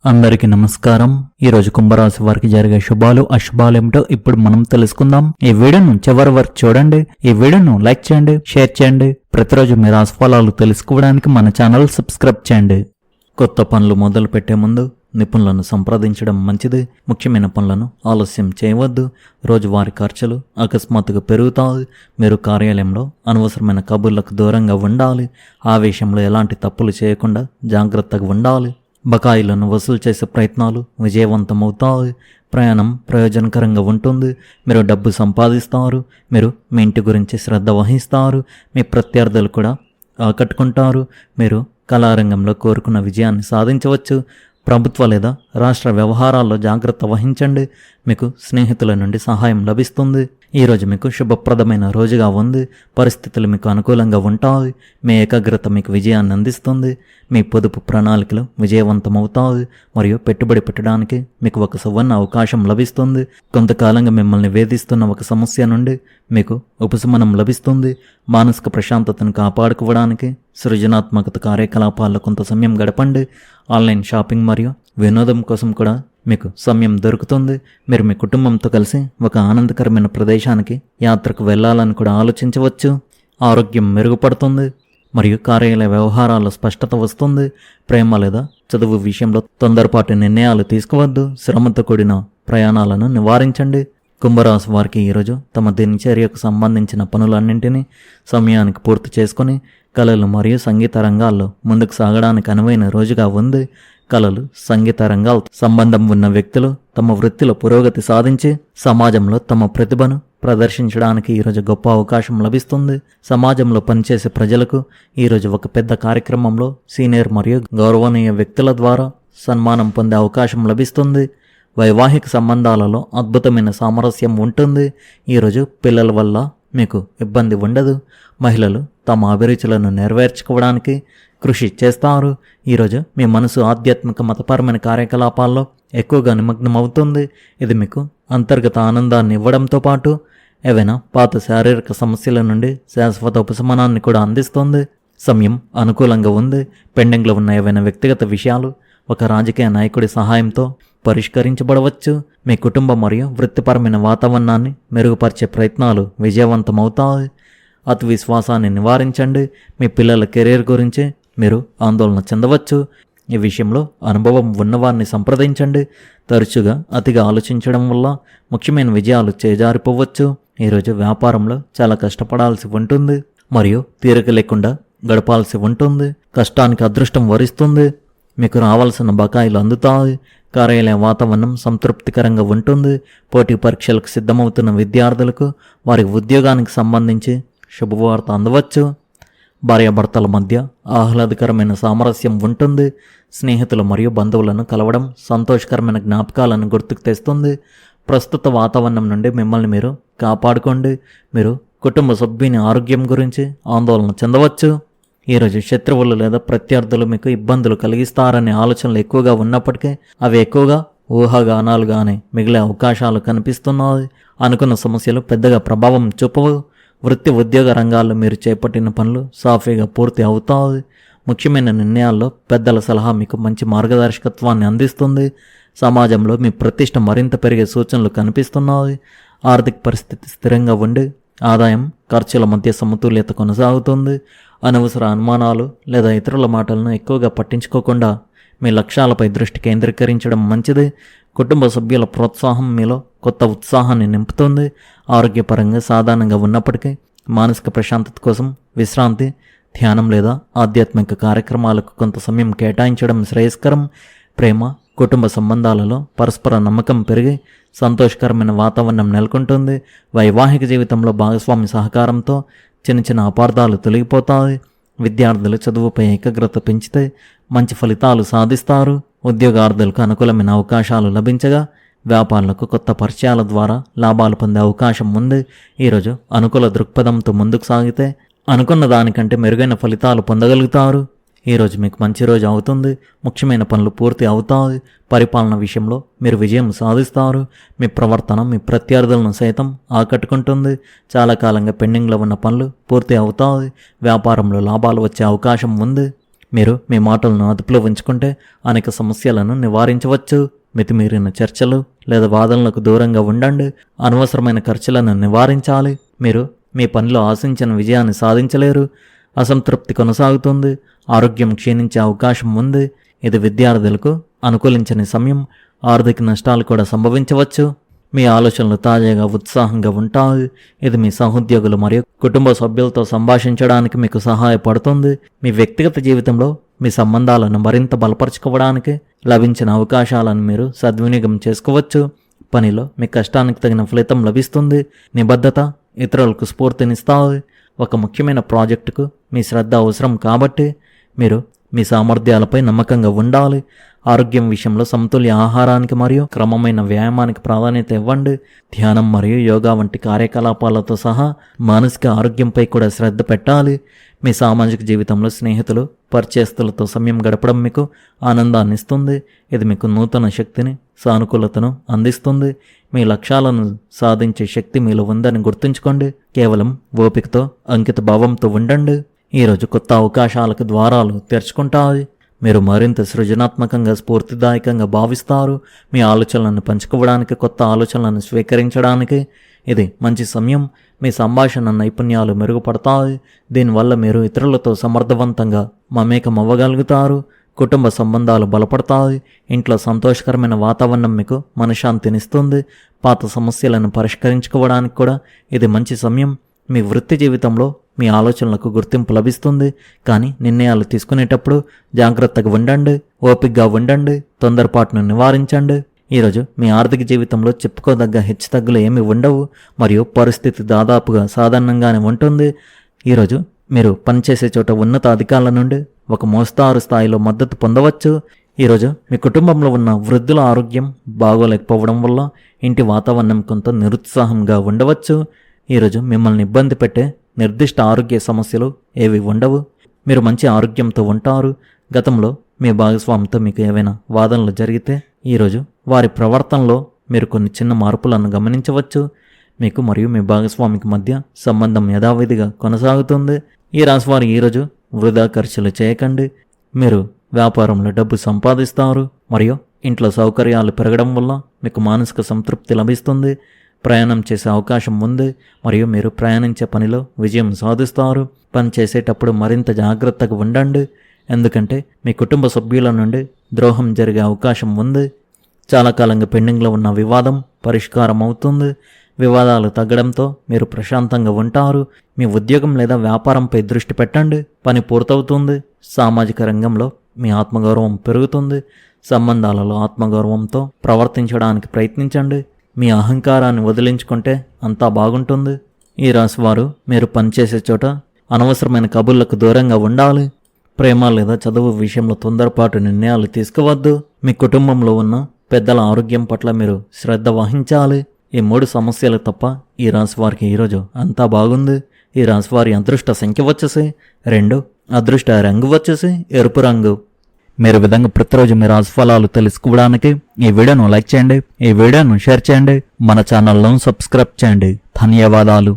అందరికీ నమస్కారం. ఈ రోజు కుంభరాశి వారికి జరిగే శుభాలు అశుభాలు ఏమిటో ఇప్పుడు మనం తెలుసుకుందాం. ఈ వీడియోను చివరి వరకు చూడండి. ఈ వీడియోను లైక్ చేయండి, షేర్ చేయండి. ప్రతిరోజు మీ రాశి ఫలాలు తెలుసుకోవడానికి మన ఛానల్ సబ్స్క్రైబ్ చేయండి. కొత్త పనులు మొదలు పెట్టే ముందు నిపుణులను సంప్రదించడం మంచిది. ముఖ్యమైన పనులను ఆలస్యం చేయవద్దు. రోజువారీ ఖర్చులు అకస్మాత్తుగా పెరుగుతాయి. మీరు కార్యాలయంలో అనవసరమైన కబుర్లకు దూరంగా ఉండాలి. ఆవేశంలో ఎలాంటి తప్పులు చేయకుండా జాగ్రత్తగా ఉండాలి. బకాయిలను వసూలు చేసే ప్రయత్నాలు విజయవంతమవుతాయి. ప్రయాణం ప్రయోజనకరంగా ఉంటుంది. మీరు డబ్బు సంపాదిస్తారు. మీరు మీ ఇంటి గురించి శ్రద్ధ వహిస్తారు. మీ ప్రత్యర్థులు కూడా ఆకట్టుకుంటారు. మీరు కళారంగంలో కోరుకున్న విజయాన్ని సాధించవచ్చు. ప్రభుత్వ లేదా రాష్ట్ర వ్యవహారాల్లో జాగ్రత్త వహించండి. మీకు స్నేహితుల నుండి సహాయం లభిస్తుంది. ఈరోజు మీకు శుభప్రదమైన రోజుగా ఉంది. పరిస్థితులు మీకు అనుకూలంగా ఉంటాయి. మీ ఏకాగ్రత మీకు విజయాన్ని అందిస్తుంది. మీ పొదుపు ప్రణాళికలు విజయవంతమవుతాయి మరియు పెట్టుబడి పెట్టడానికి మీకు ఒక సువర్ణ అవకాశం లభిస్తుంది. కొంతకాలంగా మిమ్మల్ని వేధిస్తున్న ఒక సమస్య నుండి మీకు ఉపశమనం లభిస్తుంది. మానసిక ప్రశాంతతను కాపాడుకోవడానికి సృజనాత్మకత కార్యకలాపాల్లో కొంత సమయం గడపండి. ఆన్లైన్ షాపింగ్ మరియు వినోదం కోసం కూడా మీకు సమయం దొరుకుతుంది. మీరు మీ కుటుంబంతో కలిసి ఒక ఆనందకరమైన ప్రదేశానికి యాత్రకు వెళ్ళాలని కూడా ఆలోచించవచ్చు. ఆరోగ్యం మెరుగుపడుతుంది మరియు కార్యాలయ వ్యవహారాల్లో స్పష్టత వస్తుంది. ప్రేమ లేదా చదువు విషయంలో తొందరపాటు నిర్ణయాలు తీసుకోవద్దు. శ్రమతో కూడిన ప్రయాణాలను నివారించండి. కుంభరాశి వారికి ఈరోజు తమ దినచర్యకు సంబంధించిన పనులన్నింటినీ సమయానికి పూర్తి చేసుకుని కళలు మరియు సంగీత రంగాల్లో ముందుకు సాగడానికి అనువైన రోజుగా ఉంది. కళలు, సంగీత రంగాలు సంబంధం ఉన్న వ్యక్తులు తమ వృత్తిలో పురోగతి సాధించి సమాజంలో తమ ప్రతిభను ప్రదర్శించడానికి ఈరోజు గొప్ప అవకాశం లభిస్తుంది. సమాజంలో పనిచేసే ప్రజలకు ఈరోజు ఒక పెద్ద కార్యక్రమంలో సీనియర్ మరియు గౌరవనీయ వ్యక్తుల ద్వారా సన్మానం పొందే అవకాశం లభిస్తుంది. వైవాహిక సంబంధాలలో అద్భుతమైన సామరస్యం ఉంటుంది. ఈరోజు పిల్లల వల్ల మీకు ఇబ్బంది ఉండదు. మహిళలు తమ అభిరుచులను నెరవేర్చుకోవడానికి కృషి చేస్తారు. ఈరోజు మీ మనసు ఆధ్యాత్మిక మతపరమైన కార్యకలాపాల్లో ఎక్కువగా నిమగ్నమవుతుంది. ఇది మీకు అంతర్గత ఆనందాన్ని ఇవ్వడంతో పాటు ఏవైనా పాత శారీరక సమస్యల నుండి శాశ్వత ఉపశమనాన్ని కూడా అందిస్తుంది. సమయం అనుకూలంగా ఉంది. పెండింగ్లో ఉన్న ఏవైనా వ్యక్తిగత విషయాలు ఒక రాజకీయ నాయకుడి సహాయంతో పరిష్కరించబడవచ్చు. మీ కుటుంబ మరియు వృత్తిపరమైన వాతావరణాన్ని మెరుగుపరిచే ప్రయత్నాలు విజయవంతమవుతాయి. అతి విశ్వాసాన్ని నివారించండి. మీ పిల్లల కెరీర్ గురించి మీరు ఆందోళన చెందవచ్చు. ఈ విషయంలో అనుభవం ఉన్నవారిని సంప్రదించండి. తరచుగా అతిగా ఆలోచించడం వల్ల ముఖ్యమైన విజయాలు చేజారిపోవచ్చు. ఈరోజు వ్యాపారంలో చాలా కష్టపడాల్సి ఉంటుంది మరియు తీరిక లేకుండా గడపాల్సి ఉంటుంది. కష్టానికి అదృష్టం వరిస్తుంది. మీకు రావాల్సిన బకాయిలు అందుతాయి. కార్యాలయ వాతావరణం సంతృప్తికరంగా ఉంటుంది. పోటీ పరీక్షలకు సిద్ధమవుతున్న విద్యార్థులకు వారి ఉద్యోగానికి సంబంధించి శుభవార్త అందవచ్చు. భార్యాభర్తల మధ్య ఆహ్లాదకరమైన సామరస్యం ఉంటుంది. స్నేహితులు మరియు బంధువులను కలవడం సంతోషకరమైన జ్ఞాపకాలను గుర్తుకు తెస్తుంది. ప్రస్తుత వాతావరణం నుండి మిమ్మల్ని మీరు కాపాడుకోండి. మీరు కుటుంబ సభ్యుని ఆరోగ్యం గురించి ఆందోళన చెందవచ్చు. ఈరోజు శత్రువులు లేదా ప్రత్యర్థులు మీకు ఇబ్బందులు కలిగిస్తారనే ఆలోచనలు ఎక్కువగా ఉన్నప్పటికీ అవి ఎక్కువగా ఊహాగానాలుగానే మిగిలే అవకాశాలు కనిపిస్తున్నాయి. అనుకున్న సమస్యలు పెద్దగా ప్రభావం చూపవు. వృత్తి ఉద్యోగ రంగాల్లో మీరు చేపట్టిన పనులు సాఫీగా పూర్తి అవుతాయి. ముఖ్యమైన నిర్ణయాల్లో పెద్దల సలహా మీకు మంచి మార్గదర్శకత్వాన్ని అందిస్తుంది. సమాజంలో మీ ప్రతిష్ట మరింత పెరిగే సూచనలు కనిపిస్తున్నాయి. ఆర్థిక పరిస్థితి స్థిరంగా ఉండి ఆదాయం ఖర్చుల మధ్య సమతుల్యత కొనసాగుతుంది. అనవసర అనుమానాలు లేదా ఇతరుల మాటలను ఎక్కువగా పట్టించుకోకుండా మీ లక్ష్యాలపై దృష్టి కేంద్రీకరించడం మంచిది. కుటుంబ సభ్యుల ప్రోత్సాహం మీలో కొత్త ఉత్సాహాన్ని నింపుతుంది. ఆరోగ్యపరంగా సాధారణంగా ఉన్నప్పటికీ మానసిక ప్రశాంతత కోసం విశ్రాంతి, ధ్యానం లేదా ఆధ్యాత్మిక కార్యక్రమాలకు కొంత సమయం కేటాయించడం శ్రేయస్కరం. ప్రేమ, కుటుంబ సంబంధాలలో పరస్పర నమ్మకం పెరిగి సంతోషకరమైన వాతావరణం నెలకొంటుంది. వైవాహిక జీవితంలో భాగస్వామి సహకారంతో చిన్న చిన్న అపార్థాలు తొలగిపోతాయి. విద్యార్థులు చదువుపై ఏకాగ్రత పెంచితే మంచి ఫలితాలు సాధిస్తారు. ఉద్యోగార్థులకు అనుకూలమైన అవకాశాలు లభించగా వ్యాపారులకు కొత్త పరిచయాల ద్వారా లాభాలు పొందే అవకాశం ఉంది. ఈరోజు అనుకూల దృక్పథంతో ముందుకు సాగితే అనుకున్న దానికంటే మెరుగైన ఫలితాలు పొందగలుగుతారు. ఈరోజు మీకు మంచి రోజు అవుతుంది. ముఖ్యమైన పనులు పూర్తి అవుతాయి. పరిపాలన విషయంలో మీరు విజయం సాధిస్తారు. మీ ప్రవర్తన మీ ప్రత్యర్థులను సైతం ఆకట్టుకుంటుంది. చాలా కాలంగా పెండింగ్లో ఉన్న పనులు పూర్తి అవుతాయి. వ్యాపారంలో లాభాలు వచ్చే అవకాశం ఉంది. మీరు మీ మాటలను అదుపులో ఉంచుకుంటే అనేక సమస్యలను నివారించవచ్చు. మితిమీరిన చర్చలు లేదా వాదనలకు దూరంగా ఉండండి. అనవసరమైన ఖర్చులను నివారించాలి. మీరు మీ పనిలో ఆశించిన విజయాన్ని సాధించలేరు. అసంతృప్తి కొనసాగుతుంది. ఆరోగ్యం క్షీణించే అవకాశం ఉంది. ఇది విద్యార్థులకు అనుకూలించని సమయం. ఆర్థిక నష్టాలు కూడా సంభవించవచ్చు. మీ ఆలోచనలు తాజాగా ఉత్సాహంగా ఉంటాయి. ఇది మీ సహోద్యోగులు మరియు కుటుంబ సభ్యులతో సంభాషించడానికి మీకు సహాయపడుతుంది. మీ వ్యక్తిగత జీవితంలో మీ సంబంధాలను మరింత బలపరుచుకోవడానికి లభించిన అవకాశాలను మీరు సద్వినియోగం చేసుకోవచ్చు. పనిలో మీ కష్టానికి తగిన ఫలితం లభిస్తుంది. నిబద్ధత ఇతరులకు స్ఫూర్తినిస్తాయి. ఒక ముఖ్యమైన ప్రాజెక్టుకు మీ శ్రద్ధ అవసరం కాబట్టి మీరు మీ సామర్థ్యాలపై నమ్మకంగా ఉండాలి. ఆరోగ్యం విషయంలో సమతుల్య ఆహారానికి మరియు క్రమమైన వ్యాయామానికి ప్రాధాన్యత ఇవ్వండి. ధ్యానం మరియు యోగా వంటి కార్యకలాపాలతో సహా మానసిక ఆరోగ్యంపై కూడా శ్రద్ధ పెట్టాలి. మీ సామాజిక జీవితంలో స్నేహితులు పరిచయస్తులతో సమయం గడపడం మీకు ఆనందాన్ని ఇస్తుంది. ఇది మీకు నూతన శక్తిని సానుకూలతను అందిస్తుంది. మీ లక్ష్యాలను సాధించే శక్తి మీలో ఉందని గుర్తుంచుకోండి. కేవలం ఓపికతో అంకిత భావంతో ఉండండి. ఈరోజు కొత్త అవకాశాలకు ద్వారాలు తెరుచుకుంటాయి. మీరు మరింత సృజనాత్మకంగా స్ఫూర్తిదాయకంగా భావిస్తారు. మీ ఆలోచనలను పంచుకోవడానికి కొత్త ఆలోచనలను స్వీకరించడానికి ఇది మంచి సమయం. మీ సంభాషణ నైపుణ్యాలు మెరుగుపడతాయి. దీనివల్ల మీరు ఇతరులతో సమర్థవంతంగా మమేకం అవ్వగలుగుతారు. కుటుంబ సంబంధాలు బలపడతాయి. ఇంట్లో సంతోషకరమైన వాతావరణం మీకు మనశ్శాంతినిస్తుంది. పాత సమస్యలను పరిష్కరించుకోవడానికి కూడా ఇది మంచి సమయం. మీ వృత్తి జీవితంలో మీ ఆలోచనలకు గుర్తింపు లభిస్తుంది. కానీ నిర్ణయాలు తీసుకునేటప్పుడు జాగ్రత్తగా ఉండండి. ఓపికగా ఉండండి. తొందరపాటును నివారించండి. ఈరోజు మీ ఆర్థిక జీవితంలో చెప్పుకోదగ్గ హెచ్చుతగ్గులు ఏమీ ఉండవు మరియు పరిస్థితి దాదాపుగా సాధారణంగానే ఉంటుంది. ఈరోజు మీరు పనిచేసే చోట ఉన్నత అధికారుల నుండి ఒక మోస్తారు స్థాయిలో మద్దతు పొందవచ్చు. ఈరోజు మీ కుటుంబంలో ఉన్న వృద్ధుల ఆరోగ్యం బాగోలేకపోవడం వల్ల ఇంటి వాతావరణం కొంత నిరుత్సాహంగా ఉండవచ్చు. ఈరోజు మిమ్మల్ని ఇబ్బంది పెట్టే నిర్దిష్ట ఆరోగ్య సమస్యలు ఏవి ఉండవు. మీరు మంచి ఆరోగ్యంతో ఉంటారు. గతంలో మీ భాగస్వామితో మీకు ఏవైనా వాదనలు జరిగితే ఈరోజు వారి ప్రవర్తనలో మీరు కొన్ని చిన్న మార్పులను గమనించవచ్చు. మీకు మరియు మీ భాగస్వామికి మధ్య సంబంధం యథావిధిగా కొనసాగుతుంది. ఈ రాశివారు ఈరోజు వృధా ఖర్చులు చేయకండి. మీరు వ్యాపారంలో డబ్బు సంపాదిస్తారు మరియు ఇంట్లో సౌకర్యాలు పెరగడం వల్ల మీకు మానసిక సంతృప్తి లభిస్తుంది. ప్రయాణం చేసే అవకాశం ఉంది మరియు మీరు ప్రయాణించే పనిలో విజయం సాధిస్తారు. పని చేసేటప్పుడు మరింత జాగ్రత్తగా ఉండండి. ఎందుకంటే మీ కుటుంబ సభ్యుల నుండి ద్రోహం జరిగే అవకాశం ఉంది. చాలా కాలంగా పెండింగ్లో ఉన్న వివాదం పరిష్కారం అవుతుంది. వివాదాలు తగ్గడంతో మీరు ప్రశాంతంగా ఉంటారు. మీ ఉద్యోగం లేదా వ్యాపారంపై దృష్టి పెట్టండి. పని పూర్తవుతుంది. సామాజిక రంగంలో మీ ఆత్మగౌరవం పెరుగుతుంది. సంబంధాలలో ఆత్మగౌరవంతో ప్రవర్తించడానికి ప్రయత్నించండి. మీ అహంకారాన్ని వదిలించుకుంటే అంతా బాగుంటుంది. ఈ రాశివారు మీరు పనిచేసే చోట అనవసరమైన కబుర్లకు దూరంగా ఉండాలి. ప్రేమ లేదా చదువు విషయంలో తొందరపాటు నిర్ణయాలు తీసుకోవద్దు. మీ కుటుంబంలో ఉన్న పెద్దల ఆరోగ్యం పట్ల మీరు శ్రద్ధ వహించాలి. ఈ 3 సమస్యలు తప్ప ఈ రాశివారికి ఈరోజు అంతా బాగుంది. ఈ రాశివారి అదృష్ట సంఖ్య వచ్చేసి 2, అదృష్ట రంగు వచ్చేసి ఎరుపు రంగు. మీరు విధంగా ప్రతిరోజు మీ రాశిఫలాలు తెలుసుకోవడానికి ఈ వీడియోను లైక్ చేయండి, ఈ వీడియోను షేర్ చేయండి, మన ఛానల్ను సబ్స్క్రైబ్ చేయండి. ధన్యవాదాలు.